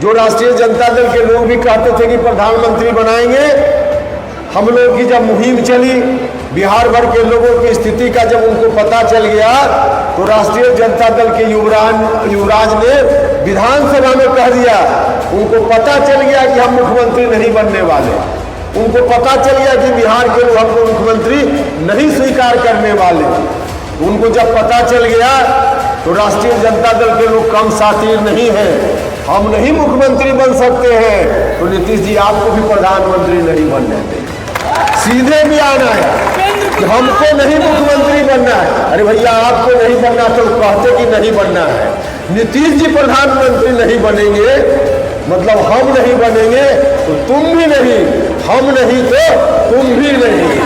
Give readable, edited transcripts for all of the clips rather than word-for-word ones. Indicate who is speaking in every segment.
Speaker 1: जो राष्ट्रीय जनता दल के लोग भी कहते थे कि प्रधानमंत्री बनाएंगे, हम लोग की जब मुहिम चली, बिहार भर के लोगों की स्थिति का जब उनको पता चल गया, तो राष्ट्रीय जनता दल के युवराज ने विधानसभा में कह दिया, उनको पता चल गया कि हम मुख्यमंत्री नहीं बनने वाले, उनको पता चल गया कि बिहार के लोग हमको मुख्यमंत्री नहीं स्वीकार करने वाले। उनको जब पता चल गया तो राष्ट्रीय जनता दल के लोग कम सातिर नहीं हैं, हम नहीं मुख्यमंत्री बन सकते हैं, तो नीतीश जी आपको भी प्रधानमंत्री नहीं बनने देंगे। सीधे भी आना है कि हमको नहीं मुख्यमंत्री बनना है। अरे भैया आपको नहीं बनना तो कहते कि नहीं बनना है। नीतीश जी प्रधानमंत्री नहीं बनेंगे मतलब हम नहीं बनेंगे तो तुम भी नहीं, हम नहीं तो तुम भी नहीं।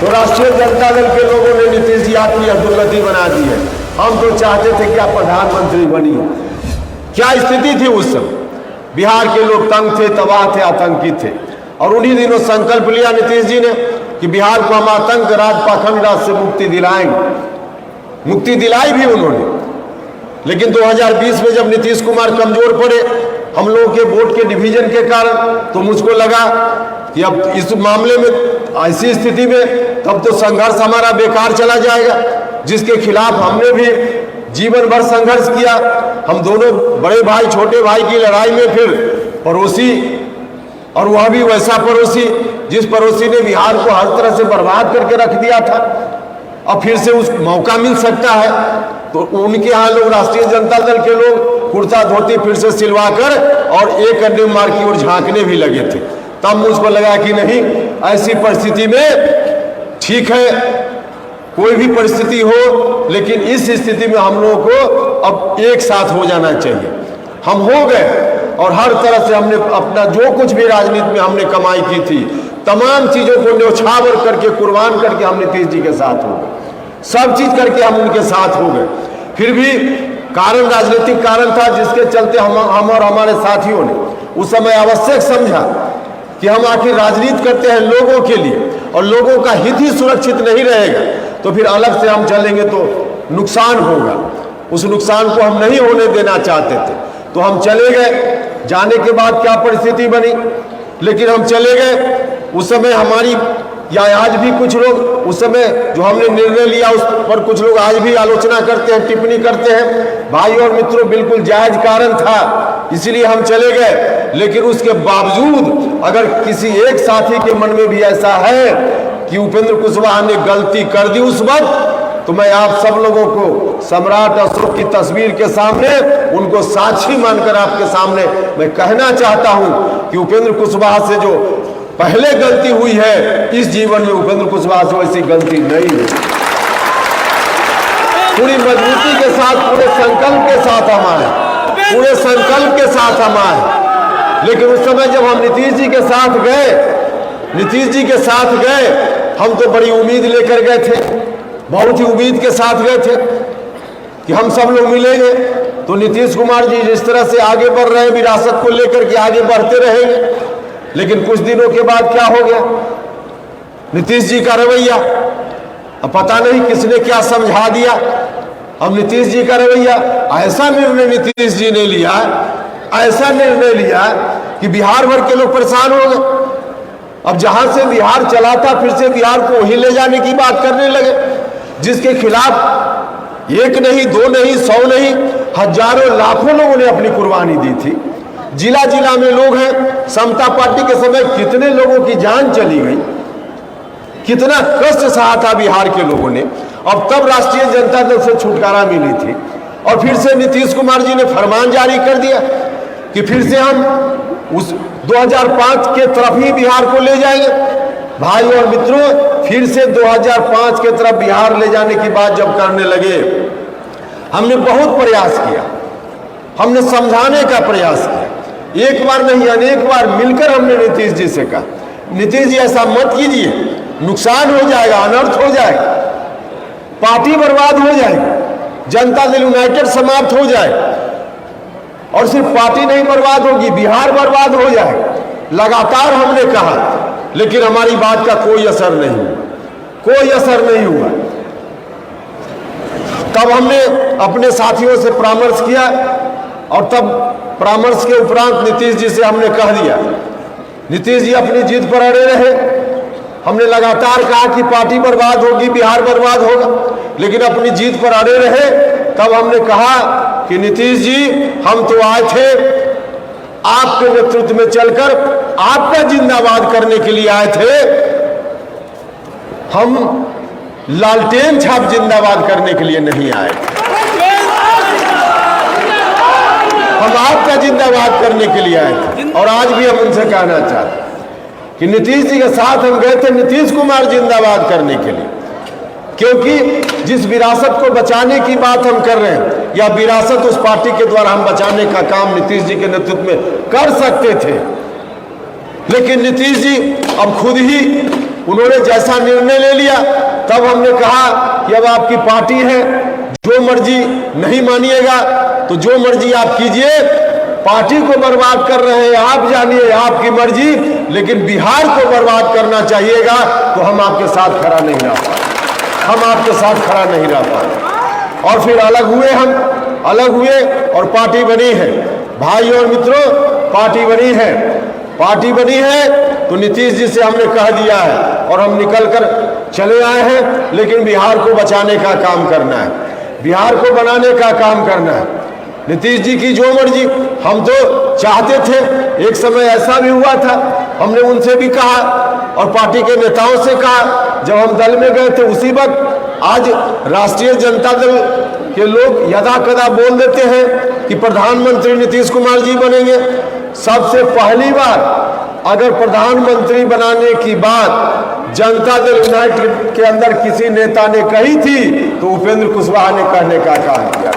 Speaker 1: तो राष्ट्रीय जनता दल के लोगों ने नीतीश जी आपकी अधोगति बना दी है। हम तो चाहते थे कि आप प्रधानमंत्री बनिए। क्या स्थिति थी उस समय? बिहार के लोग तंग थे, तबाह थे, आतंकित थे, और उन्हीं दिनों संकल्प लिया नीतीश जी ने कि बिहार को हम आतंक राज, पाखंड राज से मुक्ति दिलाएंगे। मुक्ति दिलाई भी उन्होंने। लेकिन 2020 में जब नीतीश कुमार कमजोर पड़े हम लोगों के वोट के डिवीजन के कारण, तो मुझको लगा कि अब इस मामले में ऐसी स्थिति में तब तो संघर्ष हमारा बेकार चला जाएगा, जिसके खिलाफ हमने भी जीवन भर संघर्ष किया। हम दोनों बड़े भाई छोटे भाई की लड़ाई में फिर पड़ोसी, और वह भी वैसा पड़ोसी जिस पड़ोसी ने बिहार को हर तरह से बर्बाद करके रख दिया था, अब फिर से उस मौका मिल सकता है। तो उनके यहाँ लोग, राष्ट्रीय जनता दल के लोग कुर्ता धोती फिर से सिलवाकर और एक अन्य मार की ओर झांकने भी लगे थे। तब मुझको लगा कि नहीं, ऐसी परिस्थिति में ठीक है, कोई भी परिस्थिति हो, लेकिन इस स्थिति में हम लोगों को अब एक साथ हो जाना चाहिए। हम हो गए, और हर तरह से हमने अपना जो कुछ भी राजनीति में हमने कमाई की थी, तमाम चीज़ों को न्यौछावर करके, कुर्बान करके हम नीतीश जी के साथ हो गए। सब चीज़ करके हम उनके साथ हो गए। फिर भी कारण राजनीतिक कारण था, जिसके चलते हम और हमारे साथियों ने उस समय आवश्यक समझा कि हम आखिर राजनीति करते हैं लोगों के लिए, और लोगों का हित ही सुरक्षित नहीं रहेगा तो फिर अलग से हम चलेंगे तो नुकसान होगा। उस नुकसान को हम नहीं होने देना चाहते थे, तो हम चले गए। जाने के बाद क्या परिस्थिति बनी, लेकिन हम चले गए। उस समय हमारी, या आज भी कुछ लोग, उस समय जो हमने निर्णय लिया उस पर कुछ लोग आज भी आलोचना करते हैं, टिप्पणी करते हैं। भाई और मित्रों, बिल्कुल जायज कारण था, इसलिए हम चले गए। लेकिन उसके बावजूद अगर किसी एक साथी के मन में भी ऐसा है कि उपेंद्र कुशवाहा ने गलती कर दी उस वक्त, तो मैं आप सब लोगों को सम्राट अशोक की तस्वीर के सामने, उनको साक्षी मानकर आपके सामने मैं कहना चाहता हूं कि उपेंद्र कुशवाहा से जो पहले गलती हुई है, इस जीवन में उपेंद्र कुशवाहा से वैसी गलती नहीं हुई। पूरी मजबूती के साथ, पूरे संकल्प के साथ हम आए, पूरे संकल्प के साथ हम आए। लेकिन उस समय जब हम नीतीश जी के साथ गए, नीतीश जी के साथ गए, हम तो बड़ी उम्मीद लेकर गए थे, बहुत ही उम्मीद के साथ गए थे कि हम सब लोग मिलेंगे। तो नीतीश कुमार जी जिस तरह से आगे बढ़ रहे हैं, विरासत को लेकर के आगे बढ़ते रहेंगे। लेकिन कुछ दिनों के बाद क्या हो गया, नीतीश जी का रवैया, अब पता नहीं किसने क्या समझा दिया। अब नीतीश जी का रवैया, ऐसा निर्णय नीतीश जी ने लिया, ऐसा निर्णय लिया कि बिहार भर के लोग परेशान हो गए। अब जहां से बिहार चला था, फिर से बिहार को वहीं ले जाने की बात करने लगे, जिसके खिलाफ एक नहीं, दो नहीं, 100 नहीं, हजारों लाखों लोगों ने अपनी कुर्बानी दी थी। जिला जिला में लोग हैं। समता पार्टी के समय कितने लोगों की जान चली गई, कितना कष्ट सहा था बिहार के लोगों ने। अब तब राष्ट्रीय जनता दल से छुटकारा मिली थी, और फिर से नीतीश कुमार जी ने फरमान जारी कर दिया कि फिर से हम उस 2005 के तरफ ही बिहार को ले जाएंगे। भाई और मित्रों, फिर से 2005 के तरफ बिहार ले जाने की बात जब करने लगे, हमने बहुत प्रयास किया, हमने समझाने का प्रयास किया। एक बार नहीं, अनेक बार मिलकर हमने नीतीश जी से कहा, नीतीश जी ऐसा मत कीजिए, नुकसान हो जाएगा, अनर्थ हो जाएगा, पार्टी बर्बाद हो जाएगी, जनता दल यूनाइटेड समाप्त हो जाएगा, और सिर्फ पार्टी नहीं बर्बाद होगी, बिहार बर्बाद हो जाएगा। लगातार हमने कहा, लेकिन हमारी बात का कोई असर नहीं हुआ, कोई असर नहीं हुआ। तब हमने अपने साथियों से परामर्श किया और तब परामर्श के उपरांत नीतीश जी से हमने कह दिया, नीतीश जी अपनी जीत पर अड़े रहे। हमने लगातार कहा कि पार्टी बर्बाद होगी, बिहार बर्बाद होगा, लेकिन अपनी जीत पर अड़े रहे। तब हमने कहा कि नीतीश जी, हम तो आए थे आपके नेतृत्व में चलकर आपका जिंदाबाद करने के लिए आए थे, हम लालटेन छाप जिंदाबाद करने के लिए नहीं आए, हम आपका जिंदाबाद करने के लिए आए थे। और आज भी हम उनसे कहना चाहते हैं कि नीतीश जी के साथ हम गए थे नीतीश कुमार जिंदाबाद करने के लिए, क्योंकि जिस विरासत को बचाने की बात हम कर रहे हैं, या विरासत उस पार्टी के द्वारा हम बचाने का काम नीतीश जी के नेतृत्व में कर सकते थे, लेकिन नीतीश जी अब खुद ही उन्होंने जैसा निर्णय ले लिया। तब हमने कहा कि अब आपकी पार्टी है, जो मर्जी नहीं मानिएगा तो जो मर्जी आप कीजिए, पार्टी को बर्बाद कर रहे हैं आप जानिए, आपकी मर्जी, लेकिन बिहार को बर्बाद करना चाहिएगा तो हम आपके साथ खड़ा नहीं रह पाए, हम आपके साथ खड़ा नहीं रह पाए। और फिर अलग हुए, हम अलग हुए और पार्टी बनी है। भाई और मित्रों, पार्टी बनी है, पार्टी बनी है तो नीतीश जी से हमने कह दिया है और हम निकल कर चले आए हैं, लेकिन बिहार को बचाने का काम करना है, बिहार को बनाने का काम करना है। नीतीश जी की जो मर्जी, हम तो चाहते थे, एक समय ऐसा भी हुआ था, हमने उनसे भी कहा और पार्टी के नेताओं से कहा, जब हम दल में गए थे उसी वक्त। आज राष्ट्रीय जनता दल के लोग यदा कदा बोल देते हैं कि प्रधानमंत्री नीतीश कुमार जी बनेंगे। सबसे पहली बार अगर प्रधानमंत्री बनाने की बात जनता दल यूनाइटेड के अंदर किसी नेता ने कही थी तो उपेंद्र कुशवाहा ने कहने का काम किया।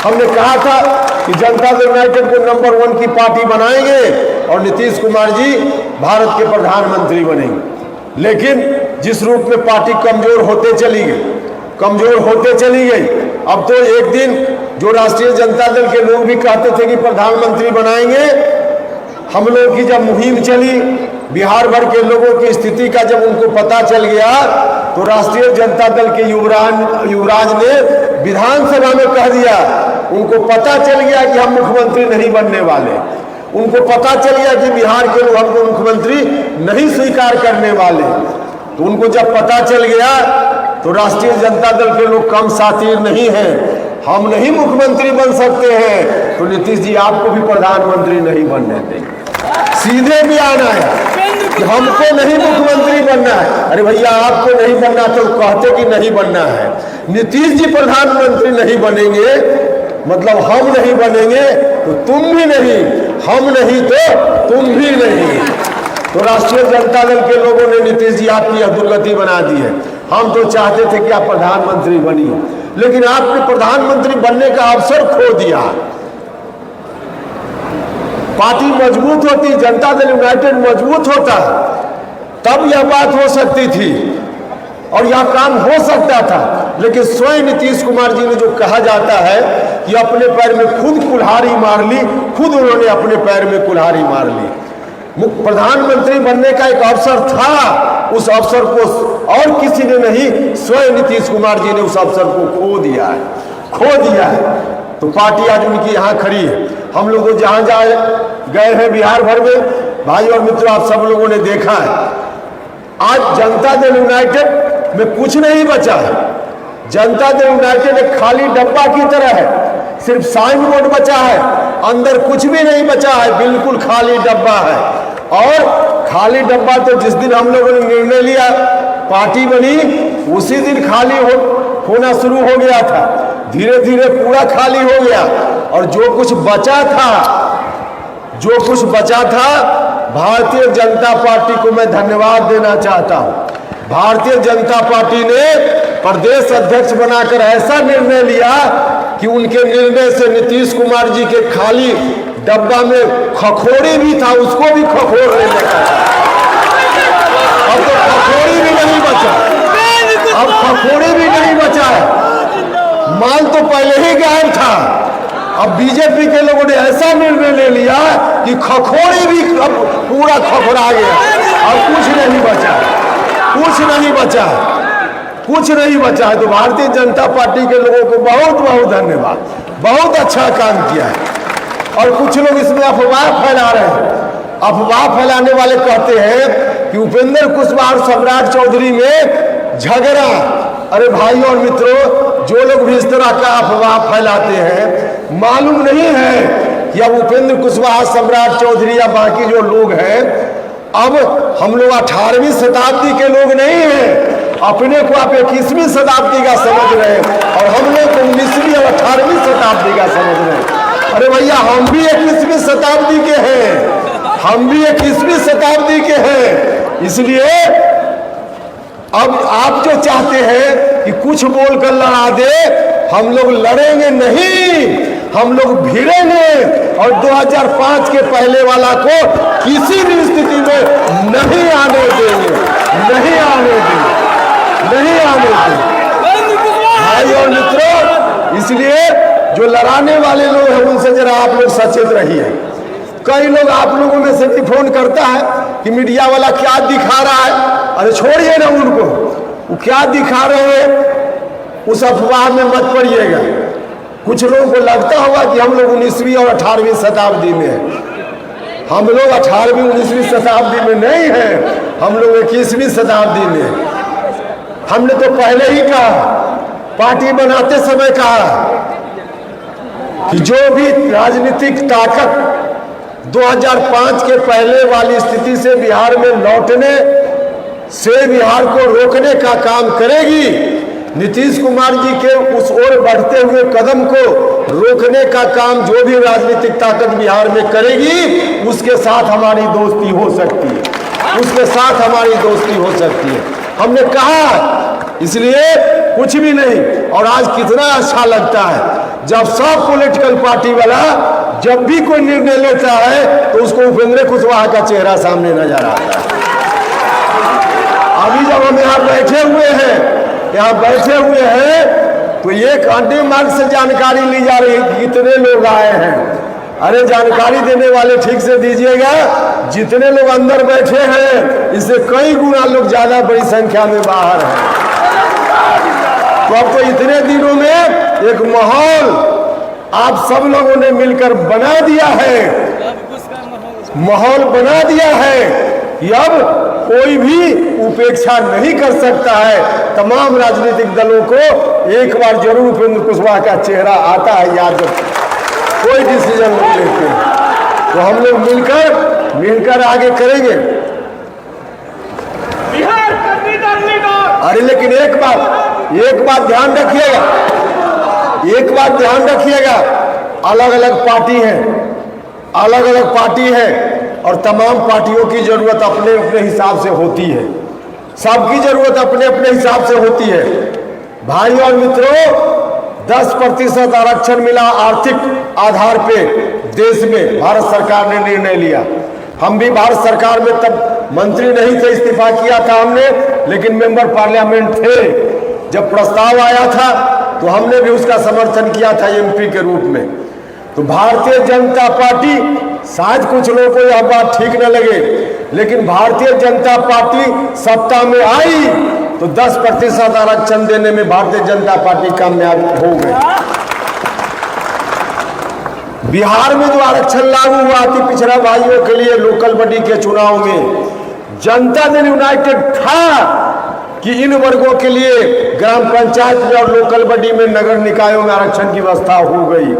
Speaker 1: हमने कहा था कि जनता दल यूनाइटेड को नंबर 1 की पार्टी बनाएंगे और नीतीश कुमार जी भारत के प्रधानमंत्री बनेंगे। लेकिन जिस रूप में पार्टी कमजोर होते चली गई, कमजोर होते चली गई, अब तो एक दिन जो राष्ट्रीय जनता दल के लोग भी कहते थे कि प्रधानमंत्री बनाएंगे, हम लोग की जब मुहिम चली, बिहार भर के लोगों की स्थिति का जब उनको पता चल गया, तो राष्ट्रीय जनता दल के युवराज ने विधानसभा में कह दिया, उनको पता चल गया कि हम मुख्यमंत्री नहीं बनने वाले, उनको पता चल गया कि बिहार के लोग हमको मुख्यमंत्री नहीं स्वीकार करने वाले। तो उनको जब पता चल गया तो राष्ट्रीय जनता दल के लोग कम सातिर नहीं हैं, हम नहीं मुख्यमंत्री बन सकते हैं तो नीतीश जी आपको भी प्रधानमंत्री नहीं बनने देंगे। सीधे बयान आया कि हमको नहीं मुख्यमंत्री बनना है। अरे भैया, आपको नहीं बनना तो कहते कि नहीं बनना है। नीतीश जी प्रधानमंत्री नहीं बनेंगे मतलब हम नहीं बनेंगे तो तुम भी नहीं, हम नहीं तो तुम भी नहीं। तो राष्ट्रीय जनता दल के लोगों ने नीतीश जी आपकी अधोगति बना दी है। हम तो चाहते थे कि आप प्रधानमंत्री बनिए, लेकिन आपने प्रधानमंत्री बनने का अवसर खो दिया। पार्टी मजबूत होती, जनता दल यूनाइटेड मजबूत होता, तब यह बात हो सकती थी और यह काम हो सकता था। लेकिन स्वयं नीतीश कुमार जी ने जो कहा जाता है कि अपने पैर में खुद कुल्हाड़ी मार ली, खुद उन्होंने अपने पैर में कुल्हाड़ी मार ली। प्रधानमंत्री बनने का एक अवसर था, उस अवसर को और किसी ने नहीं, स्वयं नीतीश कुमार जी ने उस अवसर को खो दिया है, खो दिया है। तो पार्टी आज उनकी यहाँ खड़ी है। हम लोग जहाँ जहाँ गए हैं बिहार भर में, भाई और मित्रों, आप सब लोगों ने देखा है, आज जनता दल यूनाइटेड में कुछ नहीं बचा है। जनता दल यूनाइटेड एक खाली डब्बा की तरह है, सिर्फ साइन बोर्ड बचा है, अंदर कुछ भी नहीं बचा है, बिल्कुल खाली डब्बा है। और खाली डब्बा तो जिस दिन हम लोगों ने निर्णय लिया, पार्टी बनी, उसी दिन खाली होना शुरू हो गया था। धीरे धीरे पूरा खाली हो गया और जो कुछ बचा था, जो कुछ बचा था, भारतीय जनता पार्टी को मैं धन्यवाद देना चाहता हूं। भारतीय जनता पार्टी ने प्रदेश अध्यक्ष बनाकर ऐसा निर्णय लिया कि उनके निर्णय से नीतीश कुमार जी के खाली डब्बा में खखोड़ी भी था, उसको भी खखोर लेने का। अब तो खखोड़ी भी नहीं बचा, अब खखोड़ी भी नहीं बचा है। माल तो पहले ही गायब था। अब बीजेपी के लोगों ने ऐसा निर्णय ले लिया कि खखोड़ी भी अब पूरा खखोरा गया, अब कुछ नहीं बचा, कुछ नहीं बचा, कुछ नहीं बचा है। तो भारतीय जनता पार्टी के लोगों को बहुत बहुत धन्यवाद, बहुत अच्छा काम किया है। और कुछ लोग इसमें अफवाह फैला रहे हैं। अफवाह फैलाने वाले कहते हैं कि उपेंद्र कुशवाहा और सम्राट चौधरी में झगड़ा। अरे भाइयों और मित्रों, जो लोग भी इस तरह का अफवाह फैलाते हैं, मालूम नहीं है कि अब उपेंद्र कुशवाहा, सम्राट चौधरी या बाकी जो लोग हैं, अब हम लोग 18वीं शताब्दी के लोग नहीं हैं। अपने को आप 21वीं शताब्दी का समझ रहे हैं और हम लोग 19वीं और 18वीं शताब्दी का समझ रहे हैं। अरे भैया, हम भी 21वीं शताब्दी के हैं, हम भी 21वीं शताब्दी के हैं। इसलिए अब आप जो चाहते हैं कि कुछ बोलकर लड़ा दे, हम लोग लड़ेंगे नहीं, हम लोग भिड़ेंगे और 2005 के पहले वाला को किसी भी स्थिति में नहीं आने देंगे, नहीं आने देंगे, नहीं आने देंगे। भाई और मित्रों, इसलिए जो लड़ाने वाले लोग हैं उनसे जरा आप लोग सचेत रहिए। कई लोग आप लोगों में से भी फोन करता है कि मीडिया वाला क्या दिखा रहा है। अरे छोड़िए ना उनको, वो क्या दिखा रहे हैं उस अफवाह में मत पड़िएगा। कुछ लोगों को लगता होगा कि हम लोग 19वीं और 18वीं शताब्दी में हैं। हम लोग 18वीं 19वीं शताब्दी में नहीं हैं, हम लोग 21वीं शताब्दी में हैं। हमने तो पहले ही कहा, पार्टी बनाते समय कहा कि जो भी राजनीतिक ताकत 2005 के पहले वाली स्थिति से बिहार में लौटने से बिहार को रोकने का काम करेगी, नीतीश कुमार जी के उस ओर बढ़ते हुए कदम को रोकने का काम जो भी राजनीतिक ताकत बिहार में करेगी, उसके साथ हमारी दोस्ती हो सकती है, उसके साथ हमारी दोस्ती हो सकती है। हमने कहा, इसलिए कुछ भी नहीं। और आज कितना अच्छा लगता है जब सब पॉलिटिकल पार्टी वाला जब भी कोई निर्णय लेता है तो उसको उपेंद्र कुशवाहा का चेहरा सामने नजर आता है। अभी जब हम यहाँ बैठे हुए हैं तो ये कांटे मार्ग से जानकारी ली जा रही है कि कितने लोग आए हैं। अरे जानकारी देने वाले ठीक से दीजिएगा, जितने लोग अंदर बैठे हैं इससे कई गुना लोग ज्यादा बड़ी संख्या में बाहर हैं। तो अब तो इतने दिनों में एक माहौल आप सब लोगों ने मिलकर बना दिया है, माहौल बना दिया है कि अब कोई भी उपेक्षा नहीं कर सकता है। तमाम राजनीतिक दलों को एक बार जरूर उपेंद्र कुशवाहा का चेहरा आता है याद, जब कोई डिसीजन नहीं लेते तो हम लोग मिलकर आगे करेंगे। अरे लेकिन एक बात ध्यान रखिएगा, एक बात ध्यान रखिएगा, अलग अलग पार्टी है और तमाम पार्टियों की जरूरत अपने अपने हिसाब से होती है, सबकी जरूरत अपने अपने हिसाब से होती है। भाई और मित्रों, 10% आरक्षण मिला आर्थिक आधार पे देश में, भारत सरकार ने निर्णय लिया। हम भी भारत सरकार में तब मंत्री नहीं थे, इस्तीफा किया था हमने, लेकिन मेंबर पार्लियामेंट थे। जब प्रस्ताव आया था तो हमने भी उसका समर्थन किया था एमपी के रूप में। तो भारतीय जनता पार्टी, शायद कुछ लोगों को यह बात ठीक न लगे, लेकिन भारतीय जनता पार्टी सत्ता में आई तो 10% आरक्षण देने में भारतीय जनता पार्टी कामयाब हो गई। बिहार में जो आरक्षण लागू हुआ अति पिछड़ा भाइयों के लिए लोकल बॉडी के चुनाव में, जनता दल यूनाइटेड था कि इन वर्गों के लिए ग्राम पंचायत में और लोकल बॉडी में, नगर निकायों में आरक्षण की व्यवस्था हो गई।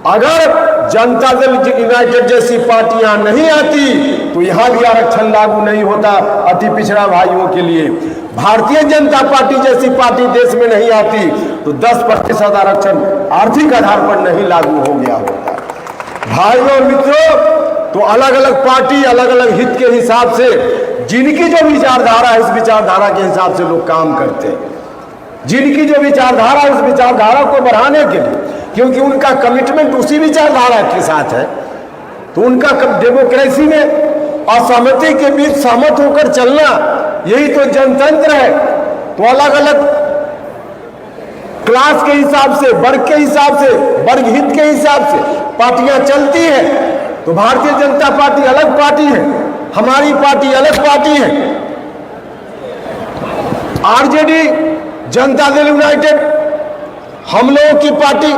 Speaker 1: अगर जनता दल यूनाइटेड जैसी पार्टियां नहीं आती तो यहां भी आरक्षण लागू नहीं होता अति पिछड़ा भाइयों के लिए। भारतीय जनता पार्टी जैसी पार्टी देश में नहीं आती तो 10% आरक्षण आर्थिक आधार पर नहीं लागू हो गया होता। भाइयों और मित्रों, तो अलग अलग पार्टी अलग अलग हित के हिसाब से, जिनकी जो विचारधारा है उस विचारधारा के हिसाब से लोग काम करते हैं। जिनकी जो विचारधारा है उस विचारधारा को बढ़ाने के लिए, क्योंकि उनका कमिटमेंट उसी विचारधारा के साथ है, तो उनका डेमोक्रेसी में असहमति के बीच सहमत होकर चलना, यही तो जनतंत्र है। तो अलग अलग क्लास के हिसाब से, वर्ग के हिसाब से, वर्ग हित के हिसाब से पार्टियां चलती हैं। तो भारतीय जनता पार्टी अलग पार्टी है, हमारी पार्टी अलग पार्टी है। आरजेडी, जनता दल यूनाइटेड हम लोगों की पार्टी,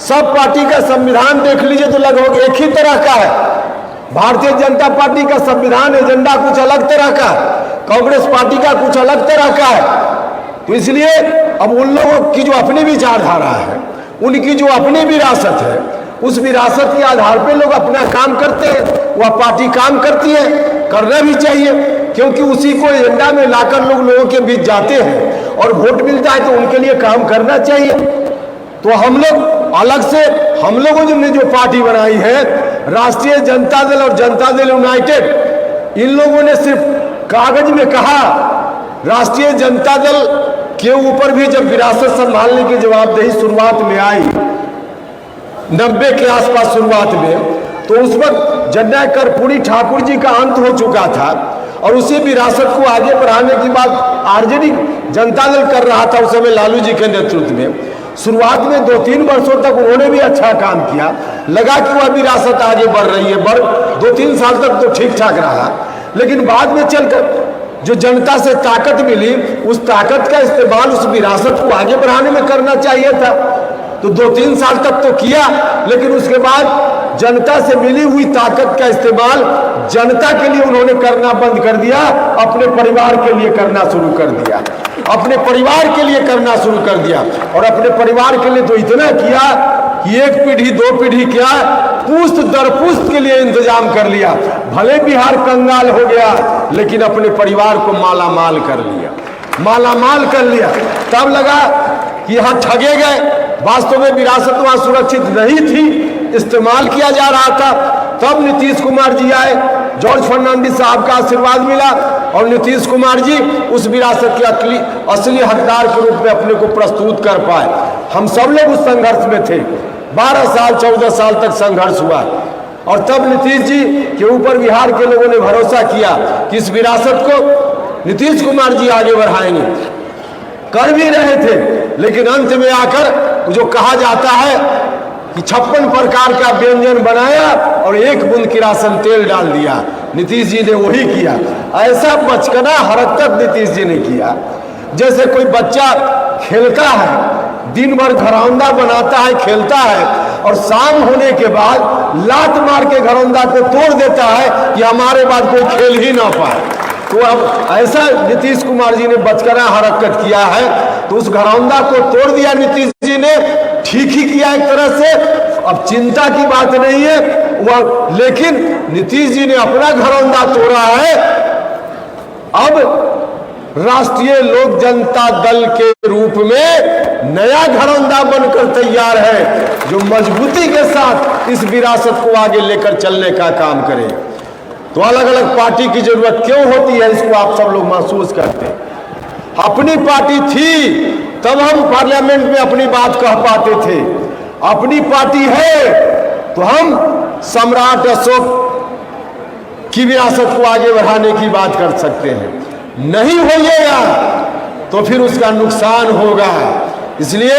Speaker 1: सब पार्टी का संविधान देख लीजिए तो लगभग एक ही तरह का है। भारतीय जनता पार्टी का संविधान एजेंडा कुछ अलग तरह का, कांग्रेस पार्टी का कुछ अलग तरह का है। तो इसलिए अब उन लोगों की जो अपनी विचारधारा है, उनकी जो अपनी विरासत है, उस विरासत के आधार पे लोग अपना काम करते हैं। वह पार्टी काम करती है, करना भी चाहिए, क्योंकि उसी को एजेंडा में लाकर लोग लोगों के बीच जाते हैं और वोट मिलता है, तो उनके लिए काम करना चाहिए। तो हम लोग अलग से, हम लोगों ने जो पार्टी बनाई है राष्ट्रीय जनता दल और जनता दल यूनाइटेड, इन लोगों ने सिर्फ कागज में कहा। राष्ट्रीय जनता दल के ऊपर भी जब विरासत संभालने की जवाबदेही शुरुआत में आई 90 के आसपास शुरुआत में, तो उस वक्त जननायक कर्पूरी ठाकुर जी का अंत हो चुका था और उसी विरासत को आगे बढ़ाने की बात आरजेडी जनता दल कर रहा था उस समय लालू जी के नेतृत्व में। शुरुआत में 2-3 वर्षों तक उन्होंने भी अच्छा काम किया, लगा कि वह विरासत आगे बढ़ रही है, 2-3 साल तक तो ठीक ठाक रहा। लेकिन बाद में चलकर जो जनता से ताकत मिली, उस ताकत का इस्तेमाल उस विरासत को आगे बढ़ाने में करना चाहिए था। तो 2-3 साल तक तो किया, लेकिन उसके बाद जनता से मिली हुई ताकत का इस्तेमाल जनता के लिए उन्होंने करना बंद कर दिया, अपने परिवार के लिए करना शुरू कर दिया, अपने परिवार के लिए करना शुरू कर दिया। और अपने परिवार के लिए तो इतना किया कि 1 पीढ़ी 2 पीढ़ी क्या, पुश्त दर पुश्त के लिए इंतजाम कर लिया। भले बिहार कंगाल हो गया, लेकिन अपने परिवार को माला माल कर लिया, माला माल कर लिया। तब लगा कि यहाँ ठगे गए, वास्तव में विरासत वहां सुरक्षित नहीं थी, इस्तेमाल किया जा रहा था। तब नीतीश कुमार जी आए, जॉर्ज फर्नांडिस साहब का आशीर्वाद मिला और नीतीश कुमार जी उस विरासत के असली हकदार के रूप में अपने को प्रस्तुत कर पाए। हम सब लोग उस संघर्ष में थे, 12 साल 14 साल तक संघर्ष हुआ और तब नीतीश जी के ऊपर बिहार के लोगों ने भरोसा किया कि इस विरासत को नीतीश कुमार जी आगे बढ़ाएंगे। कर भी रहे थे, लेकिन अंत में आकर जो कहा जाता है कि 56 प्रकार का व्यंजन बनाया और 1 बूंद किरासन तेल डाल दिया, नीतीश जी ने वही किया। ऐसा बचकाना हरकत नीतीश जी ने किया, जैसे कोई बच्चा खेलता है, दिन भर घरौंदा बनाता है, खेलता है और शाम होने के बाद लात मार के घरौंदा को तोड़ देता है कि हमारे बाद कोई खेल ही ना पाए। तो अब ऐसा नीतीश कुमार जी ने बचकाना हरकत किया है, तो उस घरौंदा को तोड़ दिया नीतीश जी ने, ठीक ही किया एक तरह से। अब चिंता की बात नहीं है वह, लेकिन नीतीश जी ने अपना घरौंदा तोड़ा है। अब राष्ट्रीय लोक जनता दल के रूप में नया घरौंदा बनकर तैयार है, जो मजबूती के साथ इस विरासत को आगे लेकर चलने का काम करे। तो अलग अलग पार्टी की जरूरत क्यों होती है, इसको आप सब लोग महसूस करते हैं। अपनी पार्टी थी तब हम पार्लियामेंट में अपनी बात कह पाते थे, अपनी पार्टी है तो हम सम्राट अशोक की विरासत को आगे बढ़ाने की बात कर सकते हैं। नहीं होइएगा तो फिर उसका नुकसान होगा। इसलिए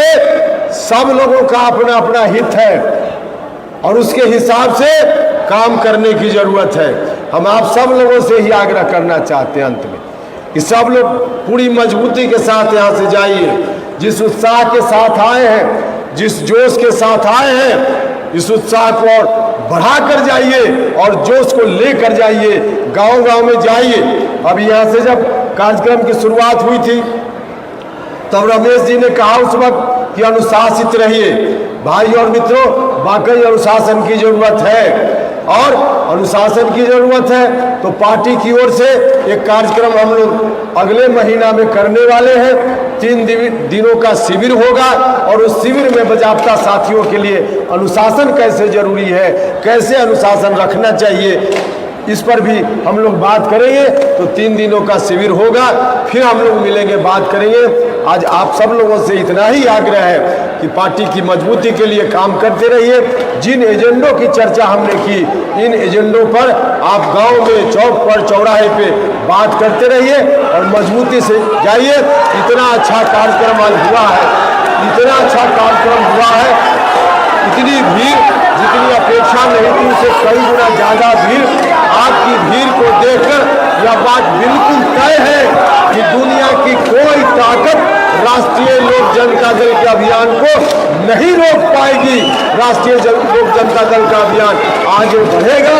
Speaker 1: सब लोगों का अपना अपना हित है और उसके हिसाब से काम करने की जरूरत है। हम आप सब लोगों से ही आग्रह करना चाहते हैं अंत में कि सब लोग पूरी मजबूती के साथ यहाँ से जाइए। जिस उत्साह के साथ आए हैं, जिस जोश के साथ आए हैं, इस उत्साह को और बढ़ा कर जाइए और जोश को लेकर जाइए, गांव-गांव में जाइए। अब यहाँ से जब कार्यक्रम की शुरुआत हुई थी तब रमेश जी ने कहा उस वक्त कि अनुशासित रहिए। भाई और मित्रों, वाकई अनुशासन की जरूरत है और अनुशासन की जरूरत है तो पार्टी की ओर से एक कार्यक्रम हम लोग अगले महीना में करने वाले हैं। 3 दिनों का शिविर होगा और उस शिविर में बाजाप्ता साथियों के लिए अनुशासन कैसे जरूरी है, कैसे अनुशासन रखना चाहिए, इस पर भी हम लोग बात करेंगे। तो 3 दिनों का शिविर होगा, फिर हम लोग मिलेंगे, बात करेंगे। आज आप सब लोगों से इतना ही आग्रह है कि पार्टी की मजबूती के लिए काम करते रहिए। जिन एजेंडों की चर्चा हमने की, इन एजेंडों पर आप गांव में, चौक पर, चौराहे पे बात करते रहिए और मजबूती से जाइए। इतना अच्छा कार्यक्रम आज हुआ है, इतना अच्छा कार्यक्रम हुआ है, इतनी भीड़ जितनी अपेक्षा नहीं थी उससे कई गुना ज़्यादा भीड़ आप की भीड़ को देखकर यह बात बिल्कुल तय है कि दुनिया की कोई ताकत राष्ट्रीय लोक जनता दल के अभियान को नहीं रोक पाएगी। राष्ट्रीय लोक जनता दल का अभियान आगे बढ़ेगा।